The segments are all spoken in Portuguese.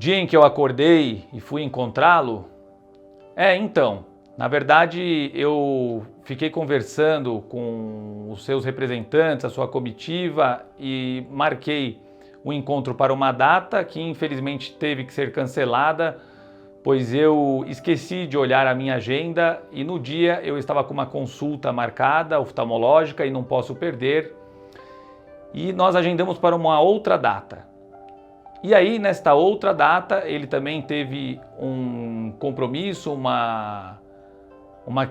dia em que eu acordei e fui encontrá-lo, na verdade eu fiquei conversando com os seus representantes, a sua comitiva, e marquei um encontro para uma data que infelizmente teve que ser cancelada, pois eu esqueci de olhar a minha agenda e no dia eu estava com uma consulta marcada, oftalmológica, e não posso perder. E nós agendamos para uma outra data. E aí, nesta outra data, ele também teve um compromisso, uma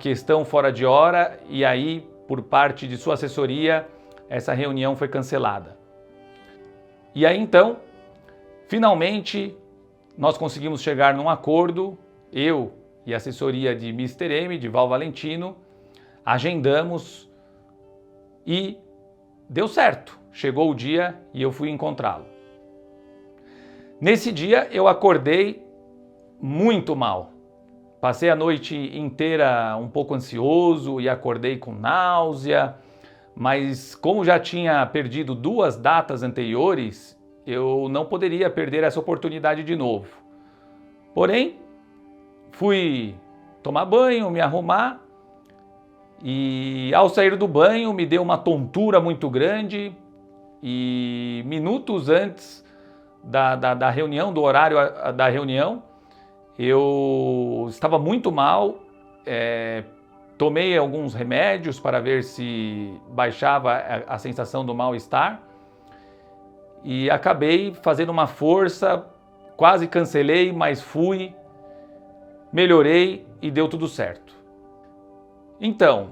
questão fora de hora, e aí, por parte de sua assessoria, essa reunião foi cancelada. E aí, então, finalmente, nós conseguimos chegar num acordo, eu e a assessoria de Mr. M, de Val Valentino, agendamos e deu certo. Chegou o dia e eu fui encontrá-lo. Nesse dia eu acordei muito mal. Passei a noite inteira um pouco ansioso e acordei com náusea, mas como já tinha perdido 2 datas anteriores, eu não poderia perder essa oportunidade de novo. Porém, fui tomar banho, me arrumar e ao sair do banho me deu uma tontura muito grande e minutos antes da reunião, do horário da reunião, eu estava muito mal, tomei alguns remédios para ver se baixava a sensação do mal-estar e acabei fazendo uma força, quase cancelei, mas fui, melhorei e deu tudo certo. Então,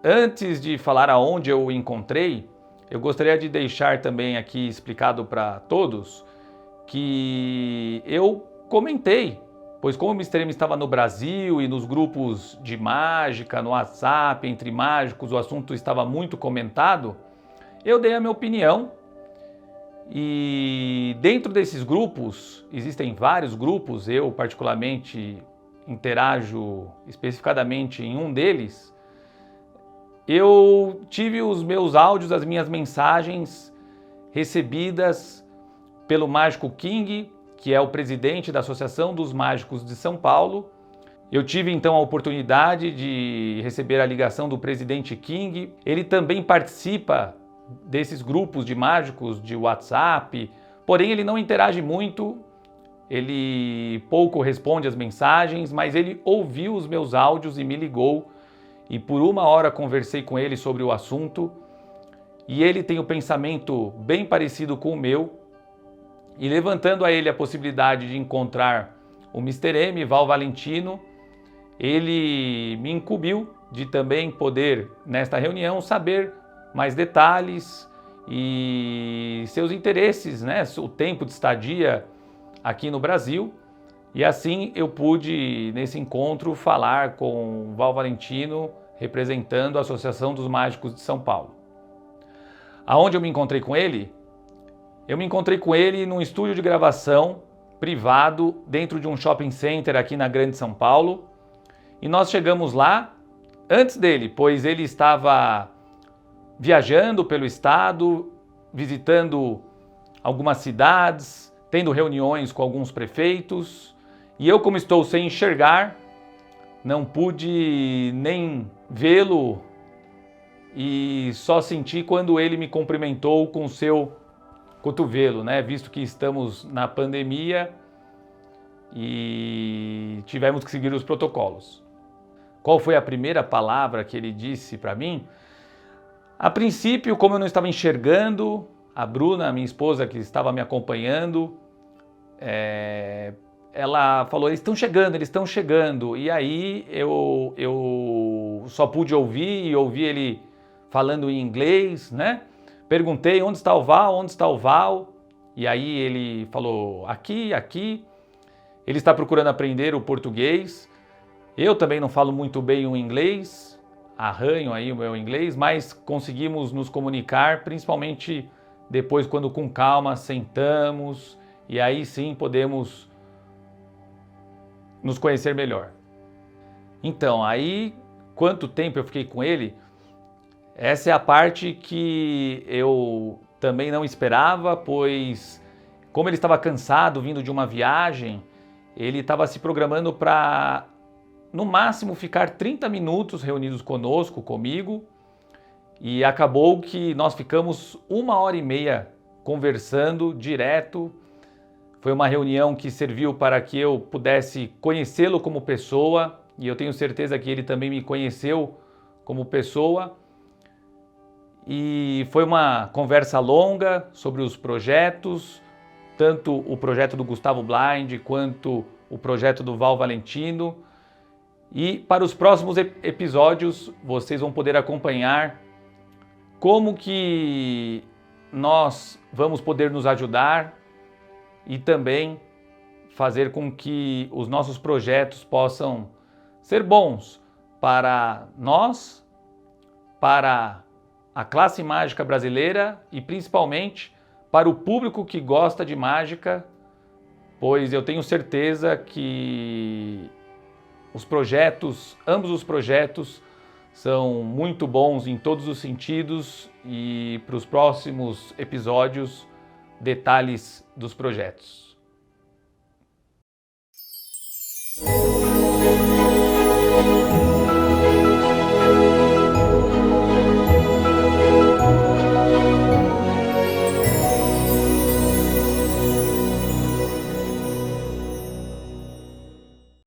antes de falar aonde eu o encontrei, eu gostaria de deixar também aqui explicado para todos que eu comentei, pois como o Mr. M estava no Brasil e nos grupos de mágica, no WhatsApp, entre mágicos, o assunto estava muito comentado, eu dei a minha opinião e dentro desses grupos, existem vários grupos, eu particularmente interajo especificadamente em um deles, eu tive os meus áudios, as minhas mensagens recebidas pelo Mágico King, que é o presidente da Associação dos Mágicos de São Paulo. Eu tive então a oportunidade de receber a ligação do presidente King. Ele também participa desses grupos de mágicos de WhatsApp, porém ele não interage muito, ele pouco responde as mensagens, mas ele ouviu os meus áudios e me ligou. E por 1 hora conversei com ele sobre o assunto e ele tem o pensamento bem parecido com o meu. E levantando a ele a possibilidade de encontrar o Mr. M, Val Valentino, ele me incumbiu de também poder, nesta reunião, saber mais detalhes e seus interesses, né? O tempo de estadia aqui no Brasil. E assim eu pude, nesse encontro, falar com o Val Valentino, representando a Associação dos Mágicos de São Paulo. Aonde eu me encontrei com ele? Eu me encontrei com ele num estúdio de gravação privado dentro de um shopping center aqui na Grande São Paulo. E nós chegamos lá antes dele, pois ele estava viajando pelo estado, visitando algumas cidades, tendo reuniões com alguns prefeitos. E eu, como estou sem enxergar, não pude nem vê-lo e só senti quando ele me cumprimentou com o seu cotovelo, né? Visto que estamos na pandemia e tivemos que seguir os protocolos. Qual foi a primeira palavra que ele disse para mim? A princípio, como eu não estava enxergando, a Bruna, minha esposa, que estava me acompanhando, ela falou, eles estão chegando. E aí eu só pude ouvir e ouvi ele falando em inglês, né? Perguntei onde está o Val, e aí ele falou aqui. Ele está procurando aprender o português. Eu também não falo muito bem o inglês, arranho aí o meu inglês, mas conseguimos nos comunicar, principalmente depois quando com calma sentamos e aí sim podemos nos conhecer melhor. Então, aí quanto tempo eu fiquei com ele? Essa é a parte que eu também não esperava, pois Como ele estava cansado vindo de uma viagem, ele estava se programando para, no máximo, ficar 30 minutos reunidos comigo, e acabou que nós ficamos 1h30 conversando direto. Foi uma reunião que serviu para que eu pudesse conhecê-lo como pessoa, e eu tenho certeza que ele também me conheceu como pessoa. E foi uma conversa longa sobre os projetos, tanto o projeto do Gustavo Blind quanto o projeto do Val Valentino. E para os próximos episódios vocês vão poder acompanhar como que nós vamos poder nos ajudar e também fazer com que os nossos projetos possam ser bons para nós, para a classe mágica brasileira e principalmente para o público que gosta de mágica, pois eu tenho certeza que ambos os projetos são muito bons em todos os sentidos, e para os próximos episódios, detalhes dos projetos.